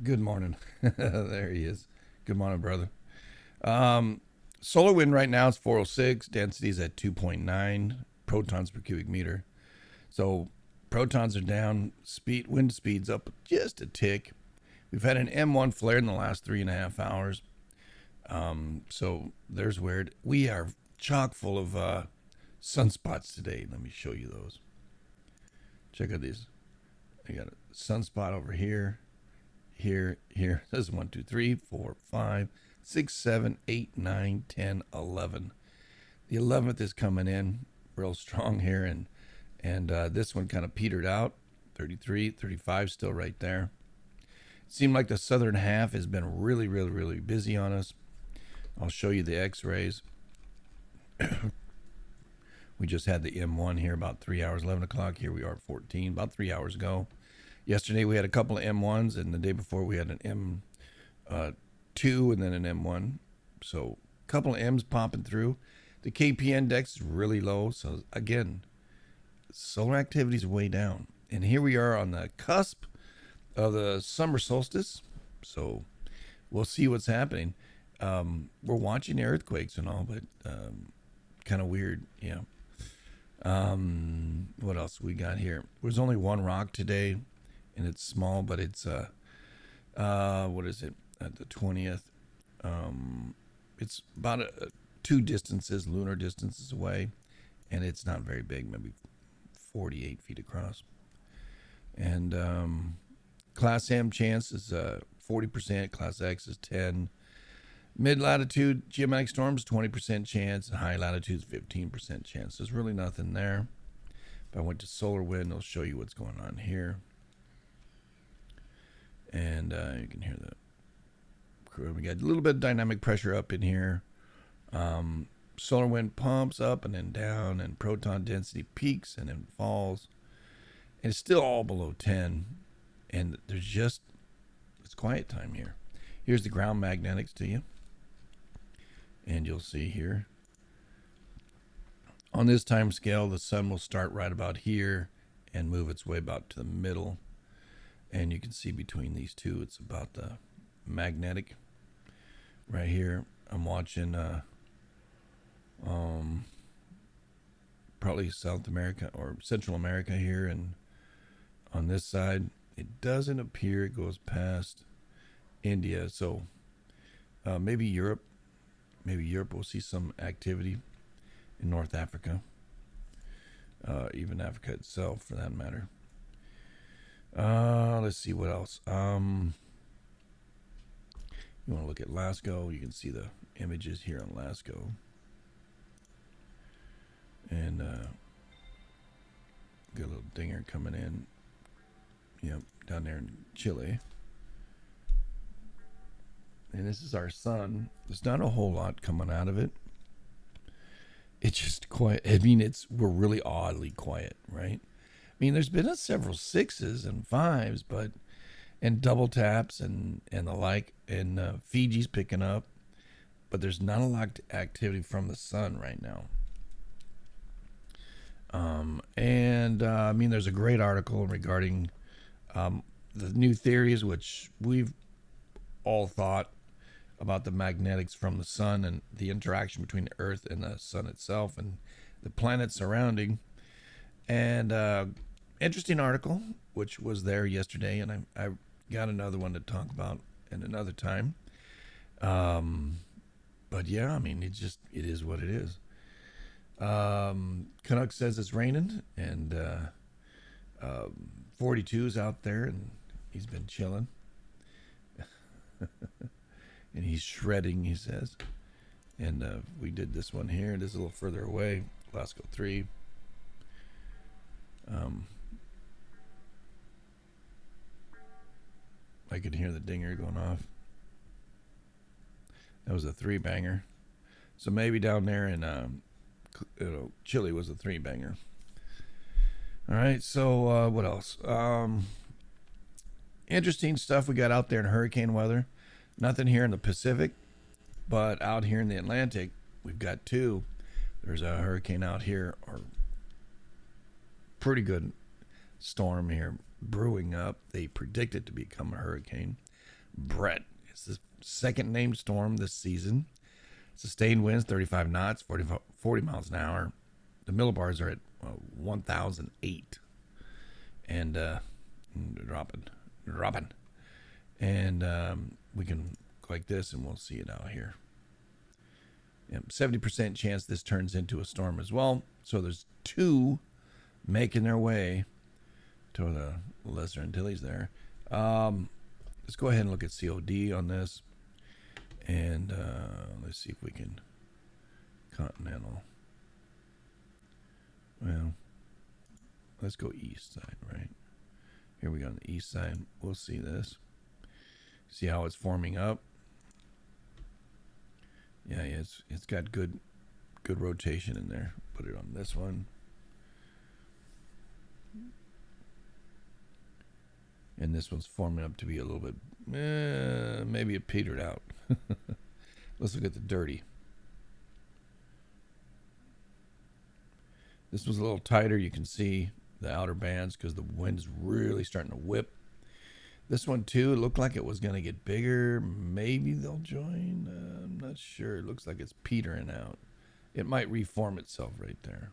Good morning. There he is. Good morning, brother. Solar wind right now is 406. Density is at 2.9 protons per cubic meter. So protons are down. Wind speed's up just a tick. We've had an M1 flare in the last 3.5 hours. So there's weird. We are chock full of sunspots today. Let me show you those. Check out these. I got a sunspot over here. Here. This is 1, 2, 3, 4, 5, 6, 7, 8, 9, 10, 11. The 11th is coming in real strong here, and this one kind of petered out. 33, 35 still right there. It seemed like the southern half has been really, really, really busy on us. I'll show you the X-rays. We just had the M1 here about 3 hours, 11 o'clock. Here we are at 14, about 3 hours ago. Yesterday we had a couple of M1s, and the day before we had an M2 and then an M1. So a couple of M's popping through. The KP index is really low. So again, solar activity is way down. And here we are on the cusp of the summer solstice. So we'll see what's happening. We're watching earthquakes and all, but kind of weird. Yeah. What else we got here? There's only one rock today, and it's small, but it's what is it? At the 20th. It's about two distances, lunar distances away, and it's not very big, maybe 48 feet across. And Class M chance is 40%, Class X is 10. Mid-latitude geomagnetic storms, 20% chance, and high latitudes, 15% chance. There's really nothing there. If I went to solar wind, I'll show you what's going on here. And you can hear the, we got a little bit of dynamic pressure up in here. Solar wind pumps up and then down, and proton density peaks and then falls. And it's still all below 10. And there's just, it's quiet time here. Here's the ground magnetics to you. And you'll see here. On this time scale, the sun will start right about here and move its way about to the middle. And you can see between these two, it's about the magnetic right here. I'm watching probably South America or Central America here, and on this side it doesn't appear it goes past India, so maybe Europe will see some activity in North Africa, even Africa itself for that matter. Let's see what else. You want to look at Lascaux, you can see the images here on Lascaux. And got a little dinger coming in. Yep, down there in Chile. And this is our sun. There's not a whole lot coming out of it. It's just quiet. I mean, we're really oddly quiet, right? I mean, there's been several 6s and 5s, and double taps and the like, and Fiji's picking up, but there's not a lot of activity from the sun right now. I mean, there's a great article regarding the new theories, which we've all thought about the magnetics from the sun and the interaction between the Earth and the sun itself and the planets surrounding. And interesting article, which was there yesterday, and I got another one to talk about in another time. But yeah, I mean, it is what it is. Canuck says it's raining, and 42's out there, and he's been chilling. And he's shredding, he says. And we did this one here. It is a little further away. Lascaux 3. I could hear the dinger going off. That was a 3-banger. So maybe down there in Chile was a 3-banger. All right, so what else? Interesting stuff we got out there in hurricane weather. Nothing here in the Pacific, but out here in the Atlantic, we've got 2. There's a hurricane out here, or pretty good storm here brewing up. They predict it to become a hurricane. Brett. It's the second named storm this season. Sustained winds 35 knots, 40 miles an hour. The millibars are at 1,008 and dropping. And we can go like this and we'll see it out here. 70% chance this turns into a storm as well. So there's two making their way to the Lesser Antilles there. Let's go ahead and look at COD on this. And let's see if we can continental. Well, let's go east side, right? Here we go on the east side. We'll see this. See how it's forming up. Yeah, it's got good rotation in there. Put it on this one. And this one's forming up to be a little bit, maybe it petered out. Let's look at the dirty. This was a little tighter. You can see the outer bands because the wind's really starting to whip. This one too, it looked like it was going to get bigger. Maybe they'll join. I'm not sure. It looks like it's petering out. It might reform itself right there.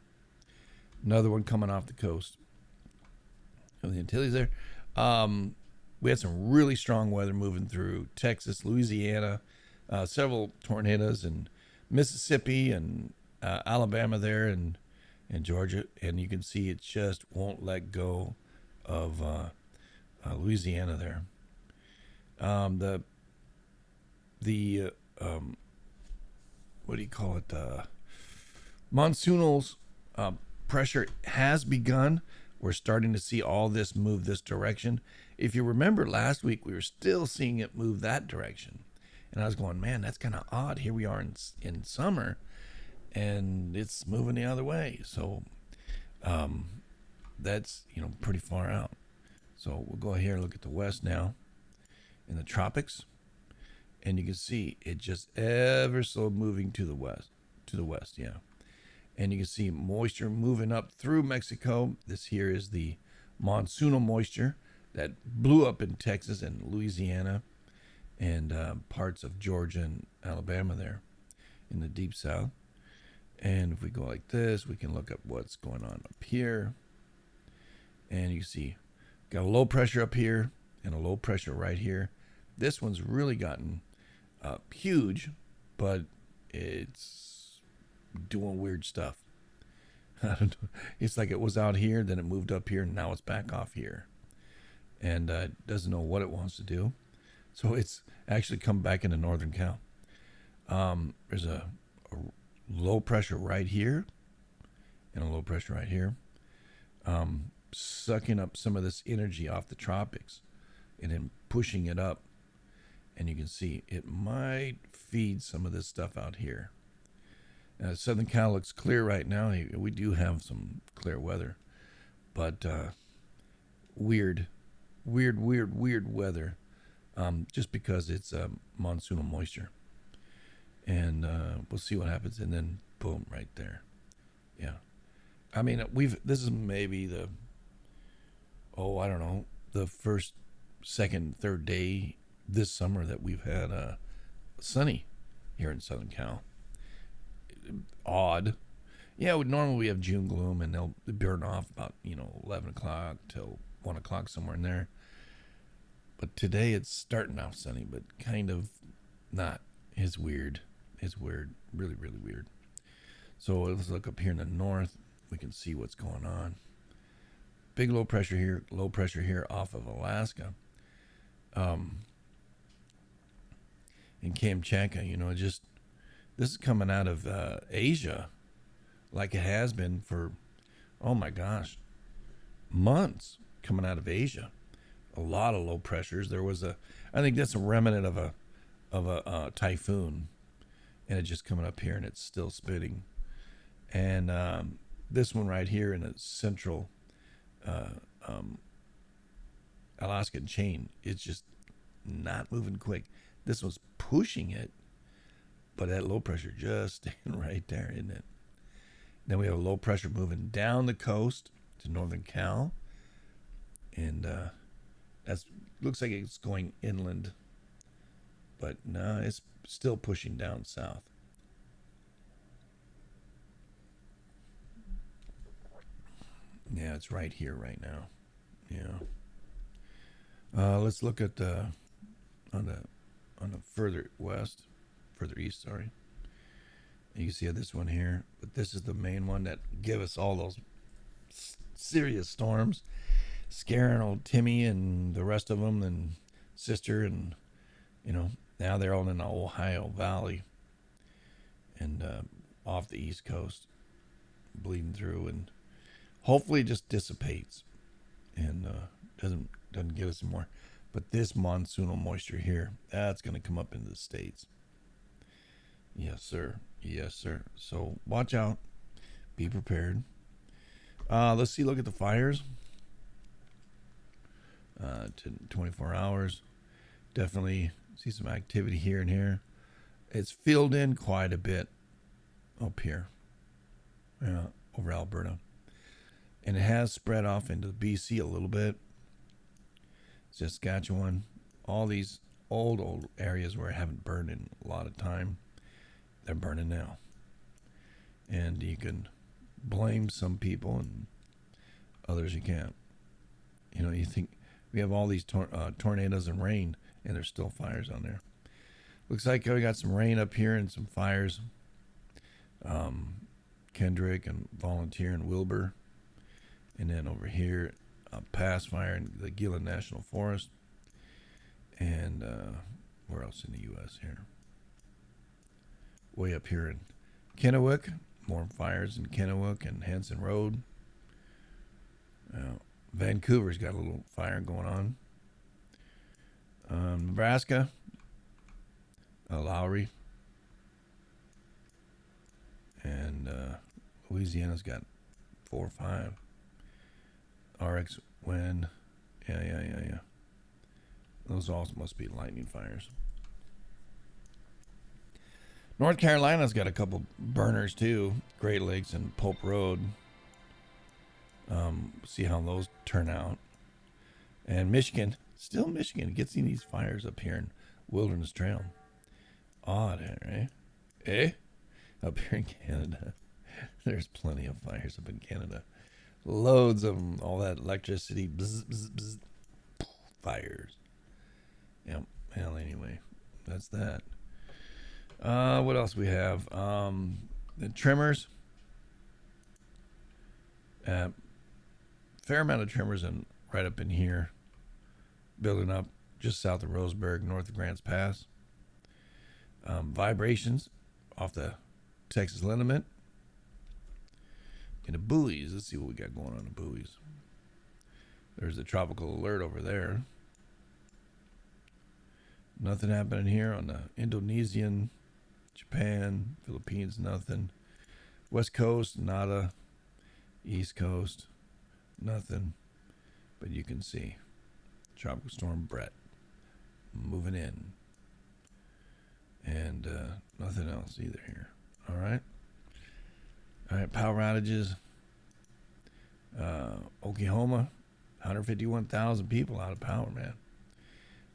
Another one coming off the coast of the Antilles there. We had some really strong weather moving through Texas, Louisiana, several tornadoes in Mississippi and Alabama there and Georgia. And you can see it just won't let go of Louisiana there. What do you call it? Monsoonal pressure has begun. We're starting to see all this move this direction. If you remember last week, we were still seeing it move that direction. And I was going, man, that's kind of odd. Here we are in summer, and it's moving the other way. So that's, pretty far out. So we'll go here and look at the west now in the tropics. And you can see it just ever so moving to the west, yeah. And you can see moisture moving up through Mexico. This here is the monsoonal moisture that blew up in Texas and Louisiana and parts of Georgia and Alabama there in the deep south. And if we go like this, we can look at what's going on up here. And you see, got a low pressure up here and a low pressure right here. This one's really gotten huge, but it's doing weird stuff. I don't know. It's like it was out here, then it moved up here, and now it's back off here. And doesn't know what it wants to do. So it's actually come back into northern Cal. There's a low pressure right here and a low pressure right here. Sucking up some of this energy off the tropics and then pushing it up. And you can see it might feed some of this stuff out here. Southern Cal looks clear right now. We do have some clear weather, but weird weather, just because it's monsoonal moisture. And we'll see what happens. And then boom, right there. Yeah. I mean, this is maybe the first, second, third day this summer that we've had sunny here in Southern Cal. Odd. Yeah, normally we have June gloom and they'll burn off about 11 o'clock till 1 o'clock, somewhere in there. But today it's starting off sunny, but kind of not. It's weird. Really, really weird. So let's look up here in the north. We can see what's going on. Big low pressure here off of Alaska. In Kamchatka, this is coming out of Asia like it has been for, oh my gosh, months coming out of Asia. A lot of low pressures. There was I think that's a remnant of a typhoon, and it's just coming up here and it's still spinning. And this one right here in the central Alaskan chain, it's just not moving quick. This one's pushing it, but that low pressure just staying right there, isn't it? Then we have a low pressure moving down the coast to northern Cal, and looks like it's going inland but no, it's still pushing down south. Yeah, it's right here right now. Yeah. Let's look at on the further east. Sorry. You can see this one here, but this is the main one that give us all those serious storms, scaring old Timmy and the rest of them, and sister, and now they're all in the Ohio Valley and off the East Coast, bleeding through, and hopefully it just dissipates and doesn't give us more. But this monsoonal moisture here, that's going to come up into the States. Yes, sir. Yes, sir. So watch out. Be prepared. Let's see. Look at the fires. 24 hours. Definitely see some activity here and here. It's filled in quite a bit up here. Yeah, over Alberta. And it has spread off into BC a little bit. Saskatchewan. All these old areas where it haven't burned in a lot of time, they're burning now. And you can blame some people and others you can't. You think we have all these tornadoes and rain, and there's still fires on there. Looks like we got some rain up here and some fires. Kendrick and Volunteer and Wilbur. And then over here, a pass fire in the Gila National Forest. And where else in the U.S. here? Way up here in Kennewick. More fires in Kennewick and Hanson Road. Vancouver's got a little fire going on. Nebraska. Lowry. And Louisiana's got 4 or 5. RX wind. Yeah. Those also must be lightning fires. North Carolina's got a couple burners too. Great Lakes and Pope Road. See how those turn out. And Michigan gets in these fires up here in Wilderness Trail. Odd, right? Up here in Canada. There's plenty of fires up in Canada. Loads of them. All that electricity. Bzz, bzz, bzz, fires. Yep. Well, anyway, that's that. What else we have? The tremors. Fair amount of tremors right up in here. Building up just south of Roseburg, north of Grants Pass. Vibrations off the Texas Liniment. And the buoys. Let's see what we got going on the buoys. There's a tropical alert over there. Nothing happening here on the Indonesian, Japan, Philippines, nothing. West Coast, nada. East Coast, nothing. But you can see Tropical Storm Brett moving in. And nothing else either here. All right, power outages. Oklahoma, 151,000 people out of power, man.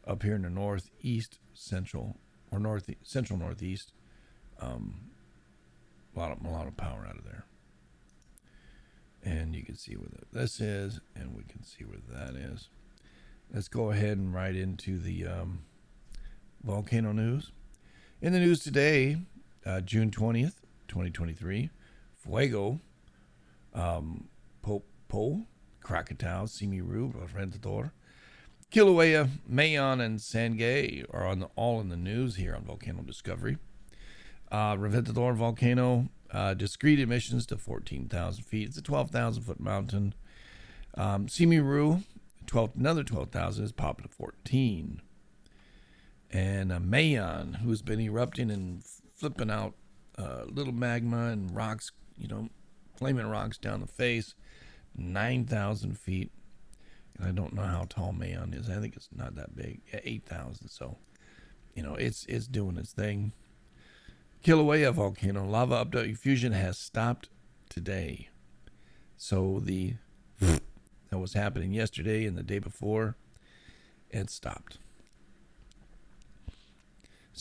Up here in the northeast, central northeast, a lot of power out of there. And you can see where this is, and we can see where that is. Let's go ahead and right into the volcano news. In the news today, June 20th, 2023, Fuego, Popo, Krakatau, Simiru, Reventador, Kilauea, Mayon, and Sangay are all in the news here on Volcano Discovery. Reventador volcano, discrete emissions to 14,000 feet. It's a 12,000-foot mountain. Simiru, another 12,000 is popping to 14. And Mayon, who's been erupting and flipping out little magma and rocks, flaming rocks down the face, 9,000 feet. And I don't know how tall Mayon is. I think it's not that big. 8,000. So, it's doing its thing. Kilauea volcano, lava upwelling effusion has stopped today. So that was happening yesterday and the day before, it stopped.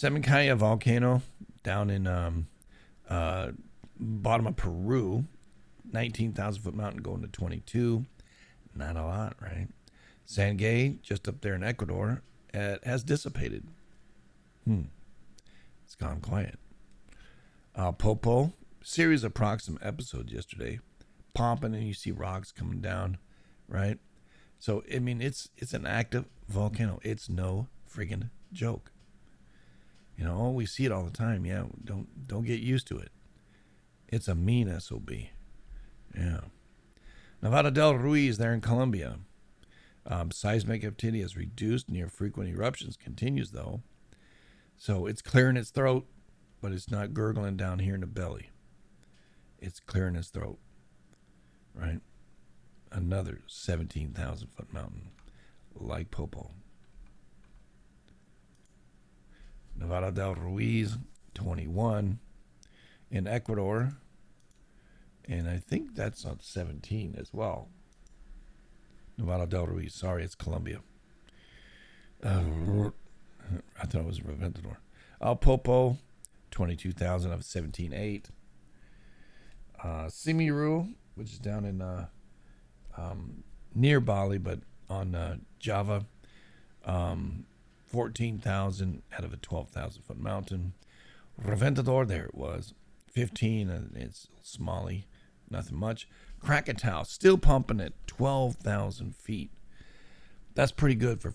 Semicaia volcano down in bottom of Peru, 19,000 foot mountain going to 22. Not a lot, right? Sangay, just up there in Ecuador, has dissipated. It's gone quiet. Popo, series of proximate episodes yesterday, pumping, and you see rocks coming down, right? So I mean, it's an active volcano. It's no friggin' joke. You know, we see it all the time. Yeah, don't get used to it. It's a mean SOB. Yeah. Nevada del Ruiz there in Colombia. Seismic activity has reduced. Near frequent eruptions continues though. So it's clearing its throat, but it's not gurgling down here in the belly. It's clearing its throat. Right? Another 17,000 foot mountain like Popo. Nevada del Ruiz, 21 in Ecuador. And I think that's on 17 as well. Nevada del Ruiz. Sorry, it's Colombia. I thought it was Reventador. Popo, 22,000 of 17.8. Simiru, which is down in near Bali, but on Java. 14,000 out of a 12,000 foot mountain. Reventador, there it was. 15, and it's smally. Nothing much. Krakatoa, still pumping at 12,000 feet. That's pretty good for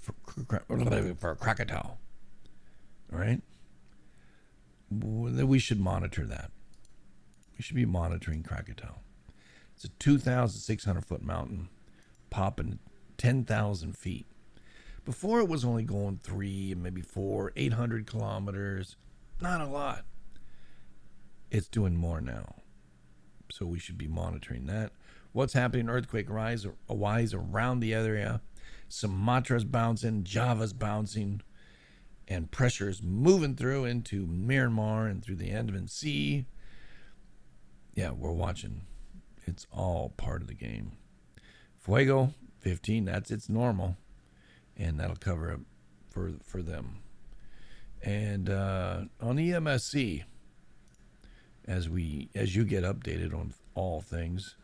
Krakatoa. All right? We should monitor that. We should be monitoring Krakatoa. It's a 2,600 foot mountain, popping 10,000 feet. Before it was only going 3, maybe 4, 800 kilometers. Not a lot. It's doing more now. So we should be monitoring that. What's happening? Earthquake wise around the area. Sumatra's bouncing, Java's bouncing, and pressure is moving through into Myanmar and through the Andaman Sea. Yeah, we're watching. It's all part of the game. Fuego, 15, that's its normal. And that'll cover it for them. And on EMSC, as you get updated on all things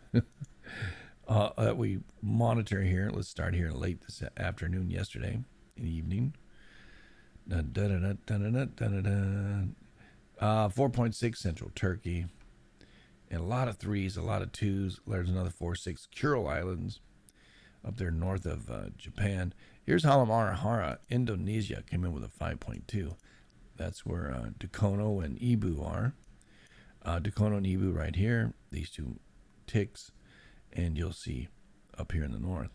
that we monitor here. Let's start here late this afternoon, yesterday in the evening. 4.6 Central Turkey, and a lot of 3s, a lot of 2s. There's another 4.6 Kuril Islands up there north of Japan. Here's Halmahera, Indonesia, came in with a 5.2. That's where Dukono and Ibu are. Dukono and Ibu right here, these two ticks, and you'll see up here in the north.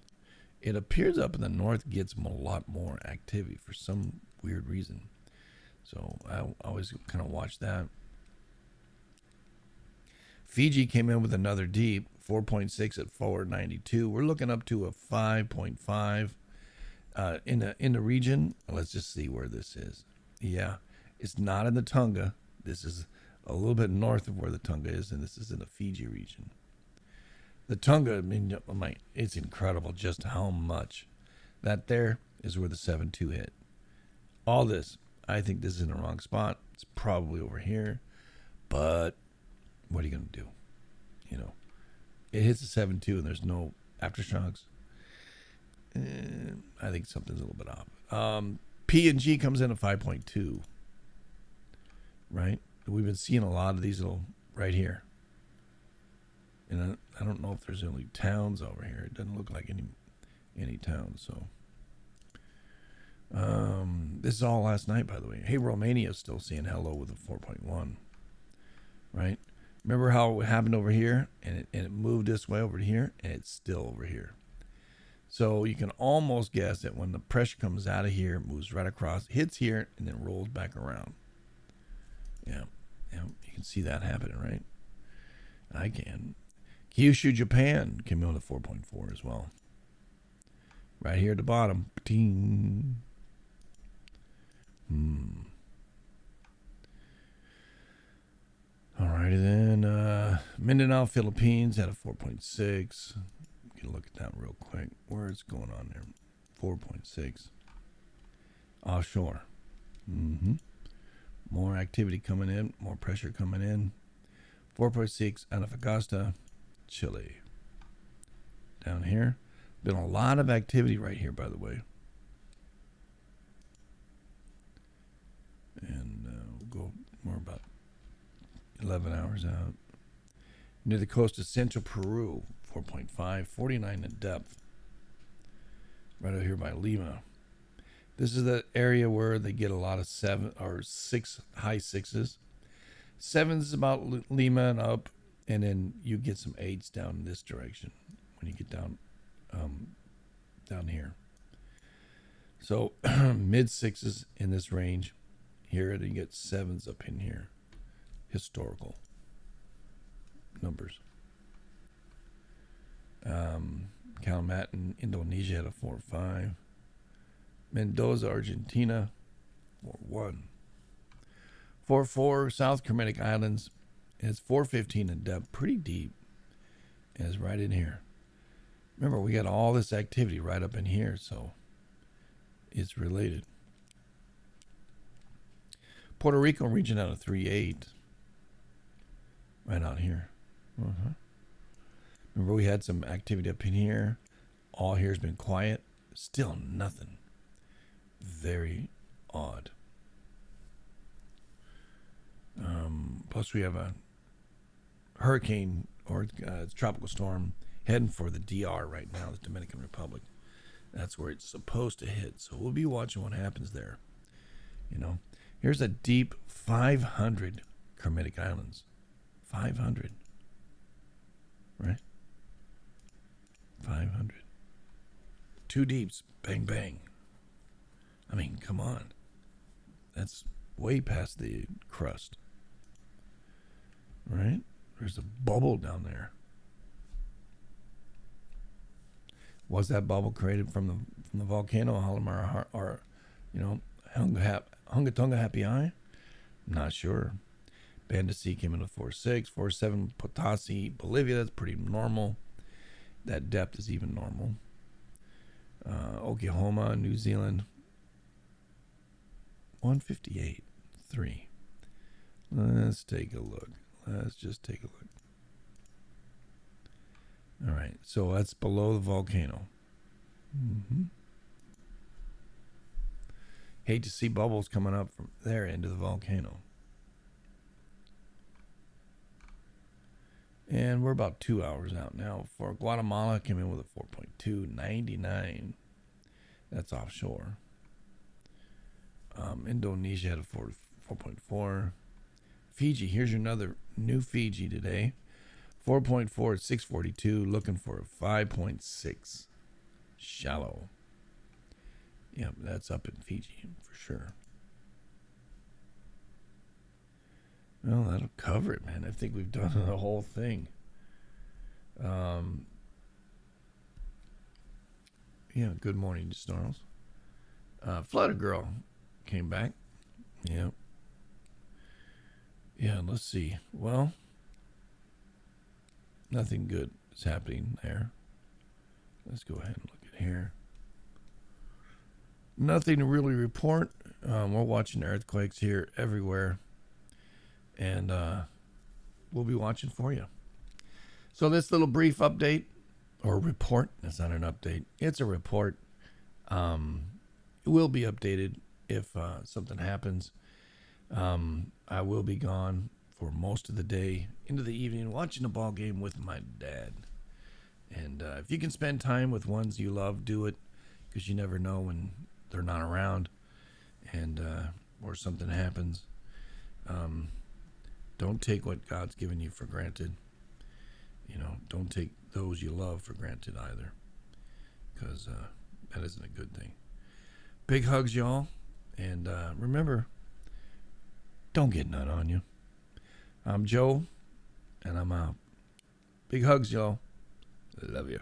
It appears up in the north gets a lot more activity for some weird reason. So I always kind of watch that. Fiji came in with another deep, 4.6 at 492. We're looking up to a 5.5 in the region. Let's just see where this is. Yeah, it's not in the Tonga. This is a little bit north of where the Tonga is, and this is in the Fiji region. The Tonga, I mean, it's incredible just how much. That there is where the 7.2 hit. All this, I think this is in the wrong spot. It's probably over here, but what are you going to do? You know, it hits a 7.2 and there's no aftershocks. I think something's a little bit off. P&G comes in at 5.2, right? We've been seeing a lot of these little right here. And I don't know if there's any towns over here. It doesn't look like any towns. So this is all last night, by the way. Hey, Romania's still seeing hello with a 4.1, right? Remember how it happened over here, and it moved this way over to here, and it's still over here. So you can almost guess that when the pressure comes out of here, it moves right across, hits here, and then rolls back around. Yeah, you can see that happening, right? I can. Kyushu, Japan came in with a 4.4 as well. Right here at the bottom. Ding. Alrighty then. Mindanao, Philippines had a 4.6. Get a look at that real quick. Where it's going on there. 4.6. Offshore. More activity coming in, more pressure coming in. 4.6 Antofagasta, Chile. Down here. Been a lot of activity right here, by the way. And we'll go more about 11 hours out. Near the coast of central Peru, 4.5, 49 in depth. Right over here by Lima. This is the area where they get a lot of 7 or 6 high 6s. 7s is about Lima and up, and then you get some 8s down in this direction when you get down here. So mid 6s in this range here, and you get 7s up in here. Historical numbers. Kalimantan, Indonesia had a 4.5. Mendoza, Argentina, 4.1. 4.4, South Kermadec Islands. It's 4.15 in depth, pretty deep. And it's right in here. Remember, we got all this activity right up in here, so it's related. Puerto Rico region out of 3.8. Right out here. Remember, we had some activity up in here. All here's been quiet. Still nothing. Very odd. Plus, we have a hurricane or tropical storm heading for the DR right now, the Dominican Republic. That's where it's supposed to hit. So we'll be watching what happens there. You know, here's a deep 500 Kermadec Islands. 500. Right? 500. 2 deeps. Bang, bang. I mean, come on. That's way past the crust. Right? There's a bubble down there. Was that bubble created from the volcano, Halimara, or Hunga Tonga Happy Eye? I'm not sure. Banda Sea came in at 4.6, 4.7 Potasi, Bolivia. That's pretty normal. That depth is even normal. Oklahoma, New Zealand, 158.3. Let's take a look. Let's just take a look. All right, so that's below the volcano. Hate to see bubbles coming up from there into the volcano. And we're about 2 hours out now. For Guatemala, came in with a 4.2, 99. That's offshore. Indonesia had a 4.4. Fiji, here's another new Fiji today. 4.4 at 642, looking for a 5.6. Shallow. Yep, that's up in Fiji for sure. Well, that'll cover it, man. I think we've done the whole thing. Yeah, good morning, Snarls. Flutter Girl came back. Yep. Yeah, let's see. Well, nothing good is happening there. Let's go ahead and look at here. Nothing to really report. We're watching earthquakes here everywhere. And we'll be watching for you. So this little brief update or report, that's not an update. It's a report. It will be updated if something happens. I will be gone for most of the day into the evening watching a ball game with my dad. And if you can spend time with ones you love, do it, because you never know when they're not around and or something happens. Don't take what God's given you for granted. You know, don't take those you love for granted either, because that isn't a good thing. Big hugs, y'all. And remember, don't get none on you. I'm Joe, and I'm out. Big hugs, y'all. Love you.